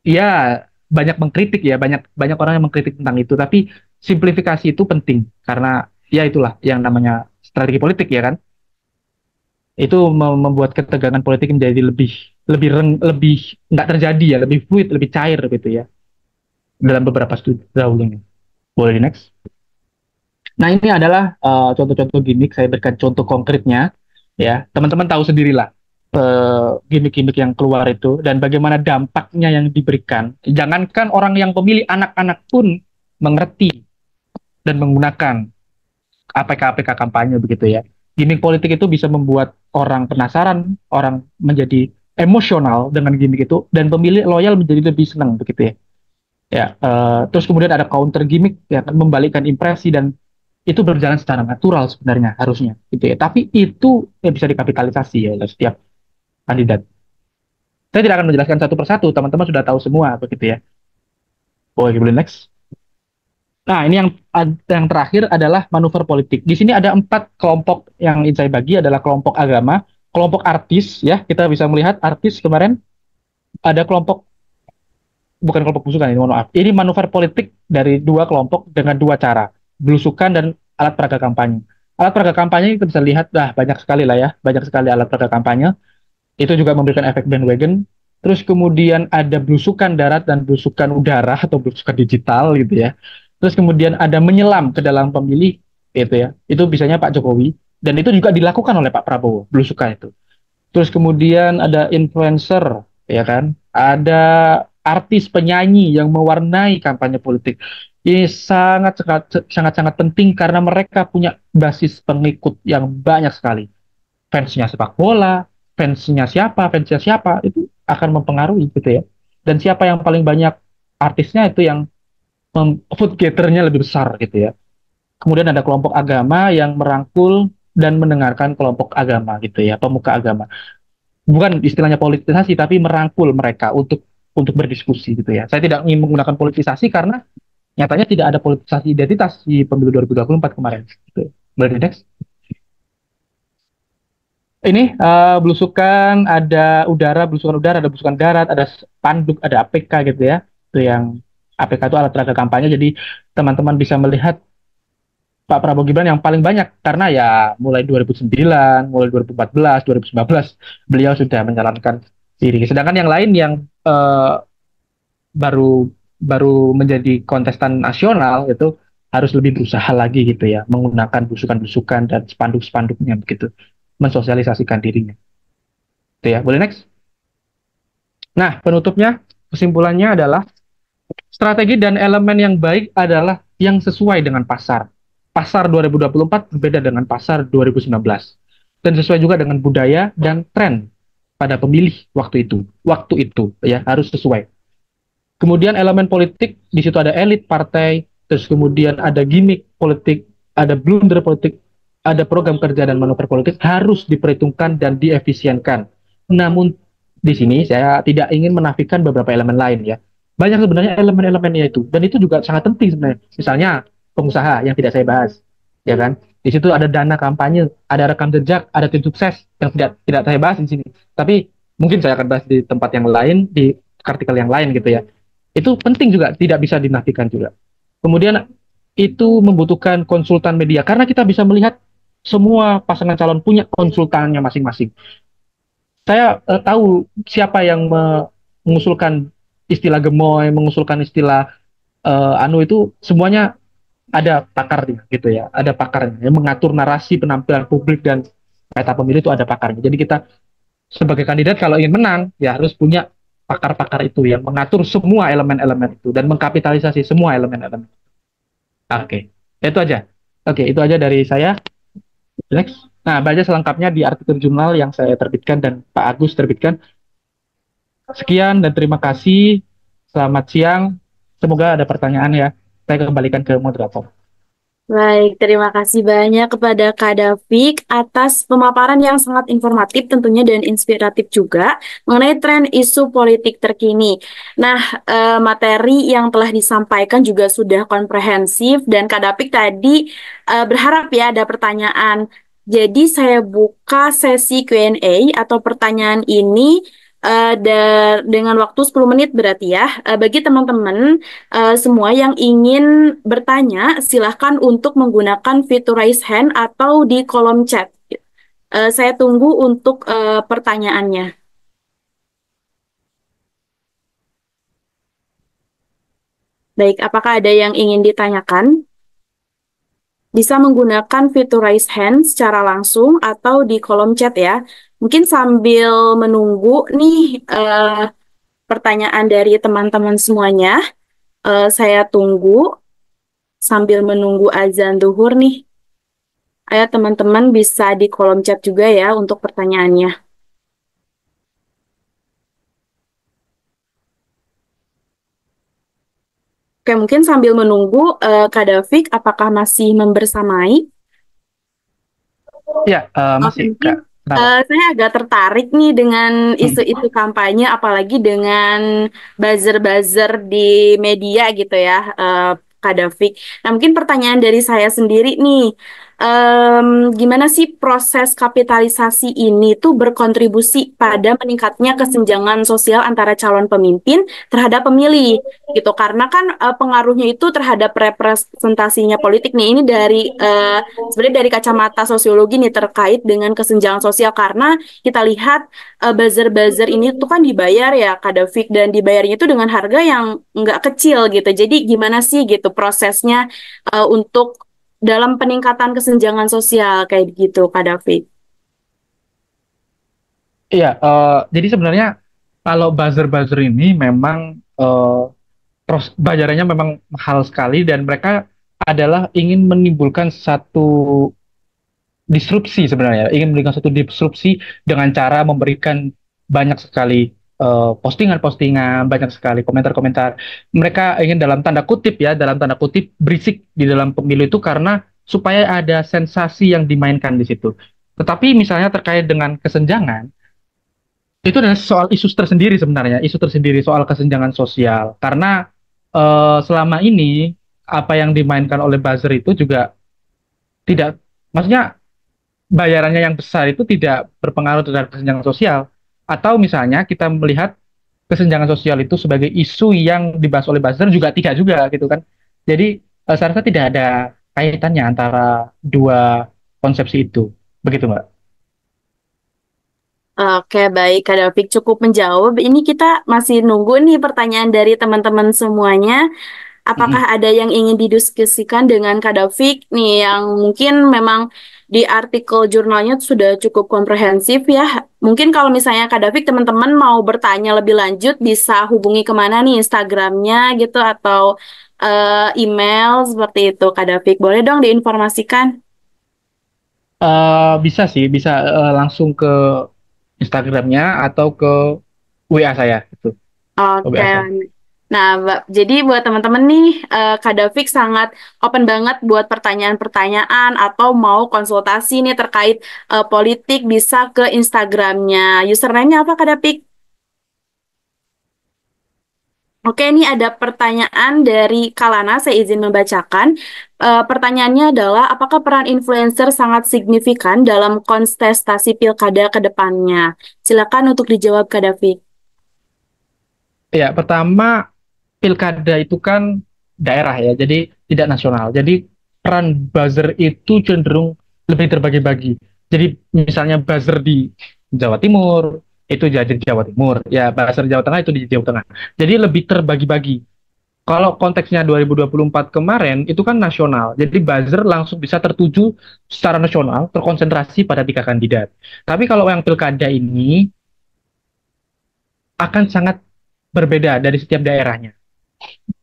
ya banyak mengkritik ya banyak banyak orang yang mengkritik tentang itu tapi simplifikasi itu penting karena ya itulah yang namanya strategi politik ya kan itu membuat ketegangan politik menjadi lebih nggak terjadi ya lebih fluid lebih cair gitu ya dalam beberapa studi dahulunya boleh di next. Nah ini adalah contoh-contoh gimmick saya berikan contoh konkretnya ya teman-teman tahu sendirilah gimmick-gimmick yang keluar itu dan bagaimana dampaknya yang diberikan jangankan orang yang pemilih anak-anak pun mengerti dan menggunakan APK-APK kampanye begitu ya. Gimmick politik itu bisa membuat orang penasaran, orang menjadi emosional dengan gimmick itu, dan pemilih loyal menjadi lebih senang begitu ya. Ya, terus kemudian ada counter gimmick yang akan membalikkan impresi dan itu berjalan secara natural sebenarnya harusnya gitu ya. Tapi itu ya bisa dikapitalisasi ya oleh setiap kandidat. Saya tidak akan menjelaskan satu persatu, teman-teman sudah tahu semua begitu ya. Boleh boleh next. Nah, ini yang terakhir adalah manuver politik. Di sini ada 4 kelompok yang ingin saya bagi adalah kelompok agama, kelompok artis, ya kita bisa melihat artis kemarin ada kelompok bukan kelompok belusukan ini mohon maaf. Ini manuver politik dari 2 kelompok dengan 2 cara, belusukan dan alat peraga kampanye. Alat peraga kampanye kita bisa lihat, banyak sekali lah ya, banyak sekali alat peraga kampanye. Itu juga memberikan efek bandwagon. Terus kemudian ada belusukan darat dan belusukan udara atau belusukan digital gitu ya. Terus kemudian ada menyelam ke dalam pemilih gitu ya. Itu bisanya Pak Jokowi dan itu juga dilakukan oleh Pak Prabowo, belusukan itu. Terus kemudian ada influencer ya kan. Ada artis penyanyi yang mewarnai kampanye politik. Ini sangat penting karena mereka punya basis pengikut yang banyak sekali fansnya sepak bola, fansnya siapa, itu akan mempengaruhi gitu ya. Dan siapa yang paling banyak artisnya itu yang food gathernya lebih besar gitu ya. Kemudian ada kelompok agama yang merangkul dan mendengarkan kelompok agama gitu ya, pemuka agama. Bukan istilahnya politisasi tapi merangkul mereka untuk berdiskusi gitu ya. Saya tidak ingin menggunakan politisasi karena nyatanya tidak ada politisasi identitas di pemilu 2024 kemarin. Gitu. Boleh next? Ini belusukan belusukan udara, ada belusukan darat, ada spanduk, ada APK gitu ya. Itu yang APK itu alat peraga kampanye. Jadi teman-teman bisa melihat Pak Prabowo Gibran yang paling banyak karena ya mulai 2009, mulai 2014, 2019 beliau sudah menjalankan diri. Sedangkan yang lain yang eh, baru baru menjadi kontestan nasional itu harus lebih berusaha lagi gitu ya, menggunakan belusukan-belusukan dan spanduk-spanduknya begitu, mensosialisasikan dirinya. Itu ya, boleh next. Nah, penutupnya, kesimpulannya adalah strategi dan elemen yang baik adalah yang sesuai dengan pasar. Pasar 2024 berbeda dengan pasar 2019. Dan sesuai juga dengan budaya dan tren. pada pemilih waktu itu ya harus sesuai. Kemudian elemen politik, di situ ada elit partai, terus kemudian ada gimmick politik, ada blunder politik, ada program kerja dan manuver politik harus diperhitungkan dan diefisienkan. Namun di sini saya tidak ingin menafikan beberapa elemen lain ya. Banyak sebenarnya elemen-elemennya itu, dan itu juga sangat penting sebenarnya. Misalnya pengusaha yang tidak saya bahas, ya kan? Di situ ada dana kampanye, ada rekam jejak, ada tim sukses yang tidak saya bahas di sini. Tapi mungkin saya akan bahas di tempat yang lain, di artikel yang lain gitu ya. Itu penting juga, tidak bisa dinafikan juga. Kemudian itu membutuhkan konsultan media karena kita bisa melihat semua pasangan calon punya konsultannya masing-masing. Saya tahu siapa yang mengusulkan istilah gemoy, mengusulkan istilah anu itu semuanya ada pakarnya gitu ya, ada pakarnya yang mengatur narasi penampilan publik dan peta pemilih itu ada pakarnya. Jadi kita sebagai kandidat kalau ingin menang ya harus punya pakar-pakar itu yang mengatur semua elemen-elemen itu dan mengkapitalisasi semua elemen-elemen. Oke, itu aja. Oke, itu aja dari saya. Next. Nah, baca selengkapnya di artikel jurnal yang saya terbitkan dan Pak Agus terbitkan. Sekian dan terima kasih. Selamat siang. Semoga ada pertanyaan ya. Saya kembalikan ke moderator. Baik, terima kasih banyak kepada Kak Davik atas pemaparan yang sangat informatif tentunya dan inspiratif juga mengenai tren isu politik terkini. Nah, materi yang telah disampaikan juga sudah komprehensif dan Kak Davik tadi berharap ya ada pertanyaan. Jadi saya buka sesi Q&A atau pertanyaan ini dengan waktu 10 menit berarti ya. Bagi teman-teman semua yang ingin bertanya, silahkan untuk menggunakan fitur raise hand atau di kolom chat. Saya tunggu untuk pertanyaannya. Baik, apakah ada yang ingin ditanyakan? Bisa menggunakan fitur raise hand secara langsung atau di kolom chat ya. Mungkin sambil menunggu nih pertanyaan dari teman-teman semuanya, saya tunggu sambil menunggu azan zuhur nih. Ayo teman-teman bisa di kolom chat juga ya untuk pertanyaannya. Oke, mungkin sambil menunggu Kak Davik, apakah masih membersamai? Ya, Oke, masih mungkin Kak. Kenapa? saya agak tertarik nih dengan Hmm. isu-isu kampanye, apalagi dengan buzzer-buzzer di media gitu ya, Kak Davik. Nah, mungkin pertanyaan dari saya sendiri nih, gimana sih proses kapitalisasi ini tuh berkontribusi pada meningkatnya kesenjangan sosial antara calon pemimpin terhadap pemilih gitu? Karena kan pengaruhnya itu terhadap representasinya politik nih. Ini dari sebenarnya dari kacamata sosiologi nih terkait dengan kesenjangan sosial karena kita lihat buzzer-buzzer ini tuh kan dibayar ya Kak Davik dan dibayarnya itu dengan harga yang nggak kecil gitu. Jadi gimana sih gitu prosesnya untuk dalam peningkatan kesenjangan sosial kayak gitu Kak Davik? Iya, jadi sebenarnya kalau buzzer-buzzer ini memang bayarannya memang mahal sekali dan mereka adalah ingin menimbulkan satu disrupsi sebenarnya, ingin menimbulkan satu disrupsi dengan cara memberikan banyak sekali postingan-postingan, banyak sekali komentar-komentar. Mereka ingin dalam tanda kutip ya, dalam tanda kutip berisik di dalam pemilu itu karena supaya ada sensasi yang dimainkan di situ. Tetapi misalnya terkait dengan kesenjangan, itu adalah soal isu tersendiri sebenarnya, isu tersendiri soal kesenjangan sosial. Karena selama ini apa yang dimainkan oleh buzzer itu juga tidak, maksudnya bayarannya yang besar itu tidak berpengaruh terhadap kesenjangan sosial. Atau misalnya kita melihat kesenjangan sosial itu sebagai isu yang dibahas oleh buzzer juga tidak juga gitu kan. Jadi saya rasa tidak ada kaitannya antara dua konsepsi itu. Begitu, Mbak. Oke, baik, Kak Davik cukup menjawab. Ini kita masih nunggu nih pertanyaan dari teman-teman semuanya. Apakah Mm-mm. ada yang ingin didiskusikan dengan Kak Davik nih yang mungkin memang di artikel jurnalnya sudah cukup komprehensif ya. Mungkin kalau misalnya Kak Davik teman-teman mau bertanya lebih lanjut bisa hubungi kemana nih Instagramnya gitu atau email seperti itu Kak Davik. Boleh dong diinformasikan? Bisa sih, bisa langsung ke Instagramnya atau ke WA saya itu, ke Oke. WA saya. Nah, jadi buat teman-teman nih, Kak Davik sangat open banget buat pertanyaan-pertanyaan atau mau konsultasi nih terkait politik bisa ke Instagramnya. Username-nya apa, Kak Davik? Oke, ini ada pertanyaan dari Kalana, saya izin membacakan. Pertanyaannya adalah, apakah peran influencer sangat signifikan dalam kontestasi pilkada ke depannya? Silakan untuk dijawab, Kak Davik. Ya, pertama pilkada itu kan daerah ya, jadi tidak nasional. Jadi peran buzzer itu cenderung lebih terbagi-bagi. Jadi misalnya buzzer di Jawa Timur itu jadi di Jawa Timur, ya buzzer Jawa Tengah itu di Jawa Tengah. Jadi lebih terbagi-bagi. Kalau konteksnya 2024 kemarin itu kan nasional, jadi buzzer langsung bisa tertuju secara nasional, terkonsentrasi pada tiga kandidat. Tapi kalau yang pilkada ini akan sangat berbeda dari setiap daerahnya.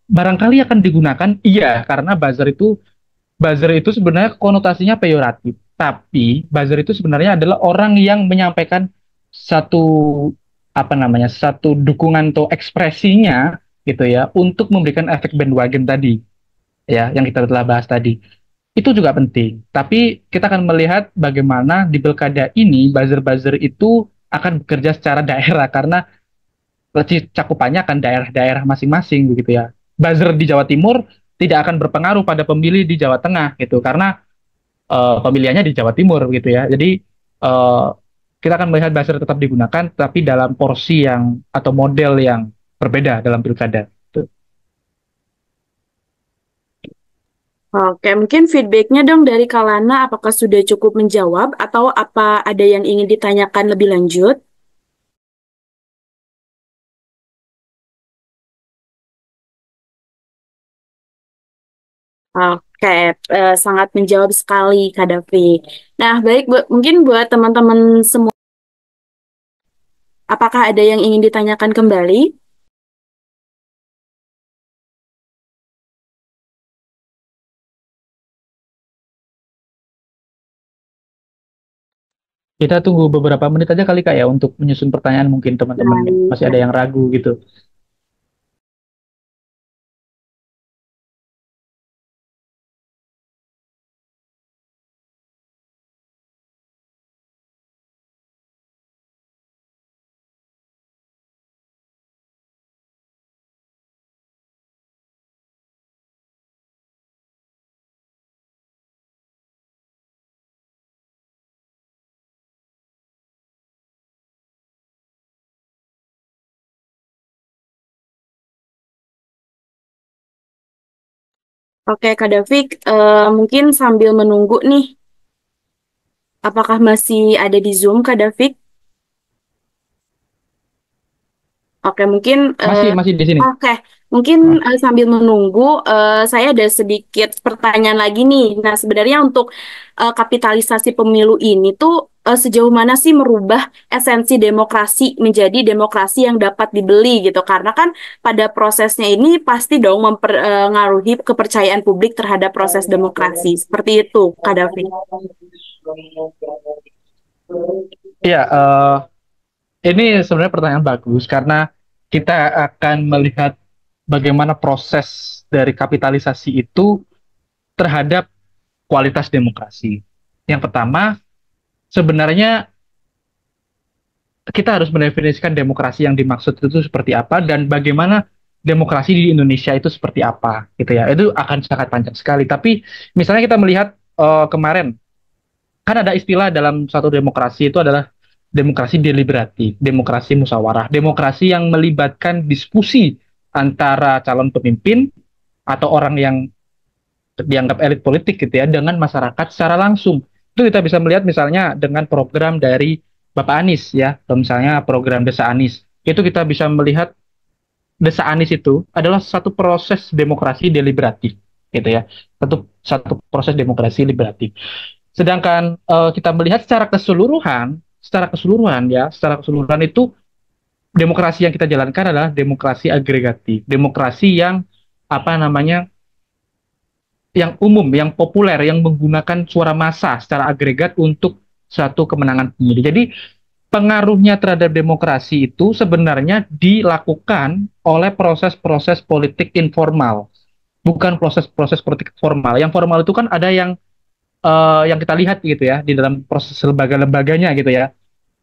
Barangkali akan digunakan, iya, karena buzzer itu sebenarnya konotasinya peyoratif. Tapi buzzer itu sebenarnya adalah orang yang menyampaikan satu apa namanya satu dukungan atau ekspresinya gitu ya untuk memberikan efek bandwagon tadi ya yang kita telah bahas tadi. Itu juga penting. Tapi kita akan melihat bagaimana di pilkada ini buzzer-buzzer itu akan bekerja secara daerah karena cakupannya akan daerah-daerah masing-masing begitu ya. Buzzer di Jawa Timur tidak akan berpengaruh pada pemilih di Jawa Tengah gitu karena pemilihannya di Jawa Timur gitu ya. Jadi eh, kita akan melihat buzzer tetap digunakan tapi dalam porsi yang atau model yang berbeda dalam pilkada. Tuh. Oke, mungkin feedbacknya dong dari Kalana, apakah sudah cukup menjawab atau apa ada yang ingin ditanyakan lebih lanjut? Oke, sangat menjawab sekali, Kak Davi. Nah, baik, mungkin buat teman-teman semua, apakah ada yang ingin ditanyakan kembali? Kita tunggu beberapa menit aja kali Kak ya untuk menyusun pertanyaan mungkin teman-teman yang Baik. masih ada yang ragu gitu. Oke, Kak Davik, mungkin sambil menunggu nih, apakah masih ada di Zoom, Kak Davik? Oke, mungkin Masih di sini. oke, mungkin Ah, sambil menunggu, saya ada sedikit pertanyaan lagi nih. Nah, sebenarnya untuk kapitalisasi pemilu ini tuh sejauh mana sih merubah esensi demokrasi menjadi demokrasi yang dapat dibeli gitu? Karena kan pada prosesnya ini pasti dong mempengaruhi kepercayaan publik terhadap proses demokrasi. Seperti itu, Kak Davi. Iya, ini sebenarnya pertanyaan bagus karena kita akan melihat bagaimana proses dari kapitalisasi itu terhadap kualitas demokrasi. Yang pertama, sebenarnya kita harus mendefinisikan demokrasi yang dimaksud itu seperti apa dan bagaimana demokrasi di Indonesia itu seperti apa gitu ya. Itu akan sangat panjang sekali. Tapi misalnya kita melihat kemarin kan ada istilah dalam satu demokrasi itu adalah demokrasi deliberatif, demokrasi musyawarah, demokrasi yang melibatkan diskusi antara calon pemimpin atau orang yang dianggap elit politik gitu ya dengan masyarakat secara langsung. Itu kita bisa melihat misalnya dengan program dari Bapak Anies ya, atau misalnya program Desa Anies. Itu kita bisa melihat Desa Anies itu adalah satu proses demokrasi deliberatif gitu ya. Satu satu proses demokrasi deliberatif. Sedangkan kita melihat secara keseluruhan itu demokrasi yang kita jalankan adalah demokrasi agregatif, demokrasi yang apa namanya, yang umum, yang populer, yang menggunakan suara massa secara agregat untuk satu kemenangan pemilu. Jadi pengaruhnya terhadap demokrasi itu sebenarnya dilakukan oleh proses-proses politik informal, bukan proses-proses politik formal. Yang formal itu kan ada yang kita lihat gitu ya di dalam proses lembaga-lembaganya gitu ya.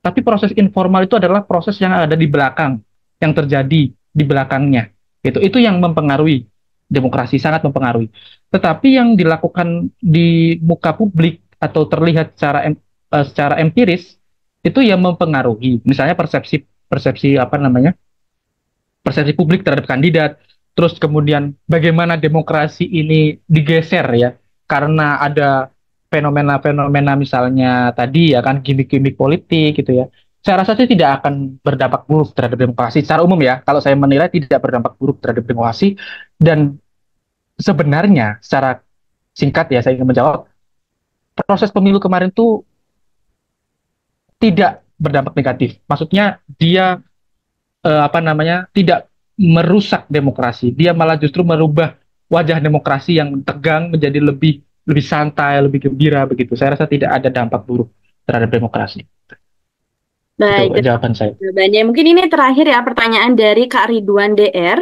Tapi proses informal itu adalah proses yang ada di belakang, yang terjadi di belakangnya. Itu yang mempengaruhi demokrasi, sangat mempengaruhi. Tetapi yang dilakukan di muka publik atau terlihat secara empiris itu yang mempengaruhi. Misalnya persepsi persepsi apa namanya? Persepsi publik terhadap kandidat. Terus kemudian bagaimana demokrasi ini digeser ya karena ada fenomena-fenomena misalnya tadi ya kan gimmick-gimmick politik gitu ya. Saya rasa sih tidak akan berdampak buruk terhadap demokrasi secara umum ya. Kalau saya menilai tidak berdampak buruk terhadap demokrasi dan sebenarnya secara singkat ya saya ingin menjawab proses pemilu kemarin tuh tidak berdampak negatif. Maksudnya dia apa namanya tidak merusak demokrasi. Dia malah justru merubah wajah demokrasi yang tegang menjadi lebih lebih santai, lebih gembira begitu. Saya rasa tidak ada dampak buruk terhadap demokrasi. Itu Baik, terima jawaban kasih saya. jawabannya. Mungkin ini terakhir ya pertanyaan dari Kak Ridwan DR.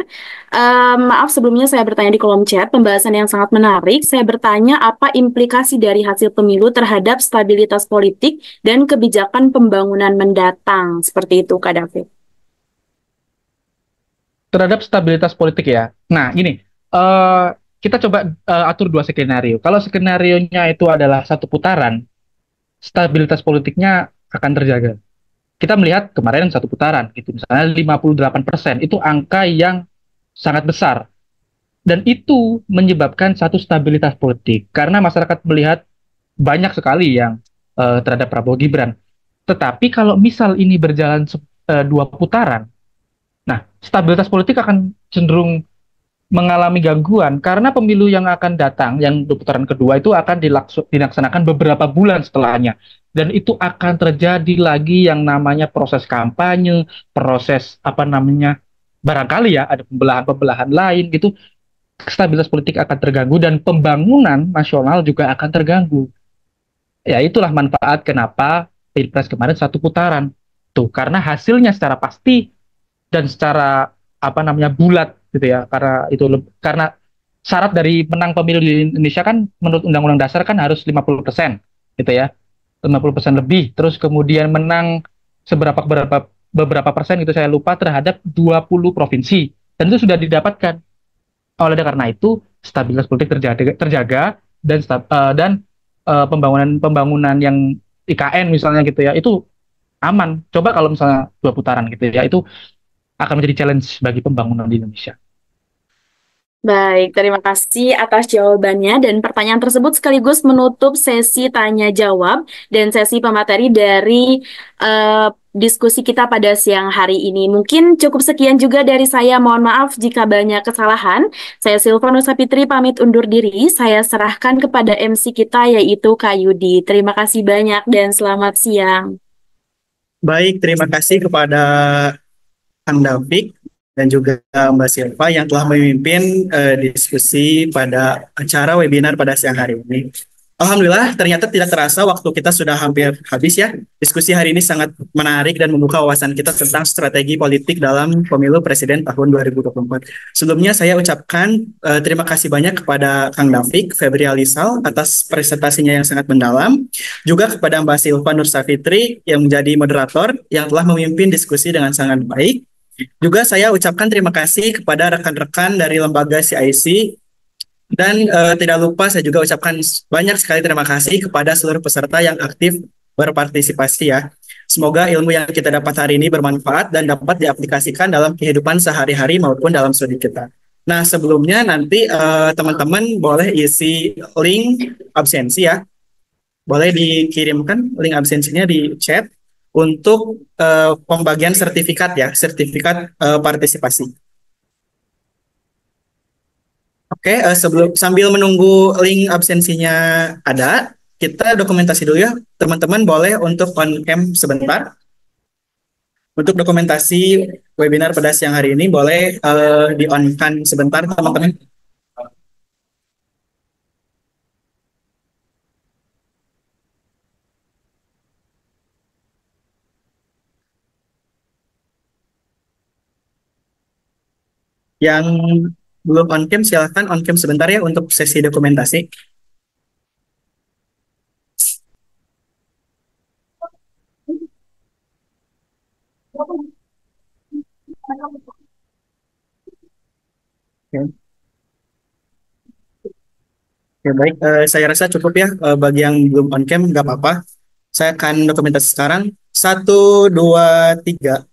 Maaf sebelumnya saya bertanya di kolom chat, pembahasan yang sangat menarik. Saya bertanya apa implikasi dari hasil pemilu terhadap stabilitas politik dan kebijakan pembangunan mendatang. Seperti itu, Kak David. Terhadap stabilitas politik ya. Nah, ini kita coba atur dua skenario. Kalau skenario-nya itu adalah satu putaran, stabilitas politiknya akan terjaga. Kita melihat kemarin satu putaran, gitu. Misalnya 58%, itu angka yang sangat besar. Dan itu menyebabkan satu stabilitas politik karena masyarakat melihat banyak sekali yang terhadap Prabowo Gibran. Tetapi kalau misal ini berjalan dua putaran, nah stabilitas politik akan cenderung mengalami gangguan karena pemilu yang akan datang, yang putaran kedua itu akan dilaksanakan beberapa bulan setelahnya. Dan itu akan terjadi lagi yang namanya proses kampanye, proses apa namanya, barangkali ya ada pembelahan-pembelahan lain gitu, stabilitas politik akan terganggu dan pembangunan nasional juga akan terganggu. Ya itulah manfaat kenapa Pilpres kemarin satu putaran. Tuh, karena hasilnya secara pasti dan secara apa namanya bulat gitu ya. Karena syarat dari menang pemilu di Indonesia kan menurut Undang-Undang Dasar kan harus 50% gitu ya. 50% lebih. Terus kemudian menang seberapa beberapa beberapa persen itu saya lupa terhadap 20 provinsi. Dan itu sudah didapatkan. Oleh karena itu, stabilitas politik terjaga dan pembangunan pembangunan yang IKN misalnya gitu ya, itu aman. Coba kalau misalnya dua putaran gitu ya, itu akan menjadi challenge bagi pembangunan di Indonesia. Baik, terima kasih atas jawabannya dan pertanyaan tersebut sekaligus menutup sesi tanya jawab dan sesi pemateri dari diskusi kita pada siang hari ini. Mungkin cukup sekian juga dari saya. Mohon maaf jika banyak kesalahan. Saya Silvana Sapitri pamit undur diri. Saya serahkan kepada MC kita yaitu Kak Yudi. Terima kasih banyak dan selamat siang. Baik, terima kasih kepada Kang David dan juga Mbak Silva yang telah memimpin diskusi pada acara webinar pada siang hari ini. Alhamdulillah, ternyata tidak terasa waktu kita sudah hampir habis ya. Diskusi hari ini sangat menarik dan membuka wawasan kita tentang strategi politik dalam pemilu presiden tahun 2024. Sebelumnya saya ucapkan terima kasih banyak kepada Kang David, Febri Alisal atas presentasinya yang sangat mendalam. Juga kepada Mbak Silva Nur Safitri yang menjadi moderator yang telah memimpin diskusi dengan sangat baik. Juga saya ucapkan terima kasih kepada rekan-rekan dari lembaga CIC dan tidak lupa saya juga ucapkan banyak sekali terima kasih kepada seluruh peserta yang aktif berpartisipasi ya. Semoga ilmu yang kita dapat hari ini bermanfaat dan dapat diaplikasikan dalam kehidupan sehari-hari maupun dalam studi kita. Nah, sebelumnya nanti teman-teman boleh isi link absensi ya. Boleh dikirimkan link absensinya di chat untuk pembagian sertifikat ya, sertifikat partisipasi. Oke, sambil menunggu link absensinya ada, kita dokumentasi dulu ya. Teman-teman boleh untuk on cam sebentar. Untuk dokumentasi webinar pada siang hari ini boleh di on cam sebentar teman-teman. Yang belum on cam silahkan on cam sebentar ya untuk sesi dokumentasi. Oke, oke, baik. Saya rasa cukup ya. Bagi yang belum on cam nggak apa-apa. Saya akan dokumentasi sekarang. Satu, dua, tiga.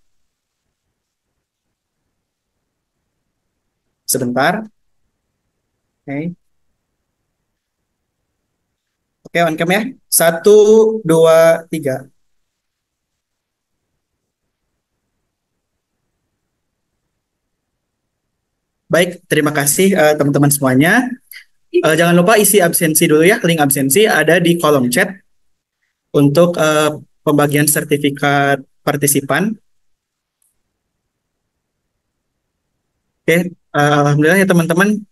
Sebentar. Oke, oke on cam ya. Satu, dua, tiga. Baik, terima kasih teman-teman semuanya. Jangan lupa isi absensi dulu ya. Link absensi ada di kolom chat untuk pembagian sertifikat partisipan. Oke, alhamdulillah ya teman-teman,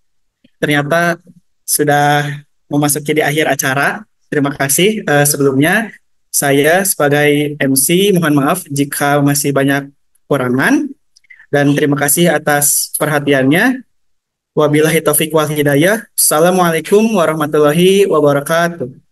ternyata sudah memasuki di akhir acara. Terima kasih sebelumnya. Saya sebagai MC mohon maaf jika masih banyak kekurangan dan terima kasih atas perhatiannya. Wabillahi taufiq wal hidayah. Assalamualaikum warahmatullahi wabarakatuh.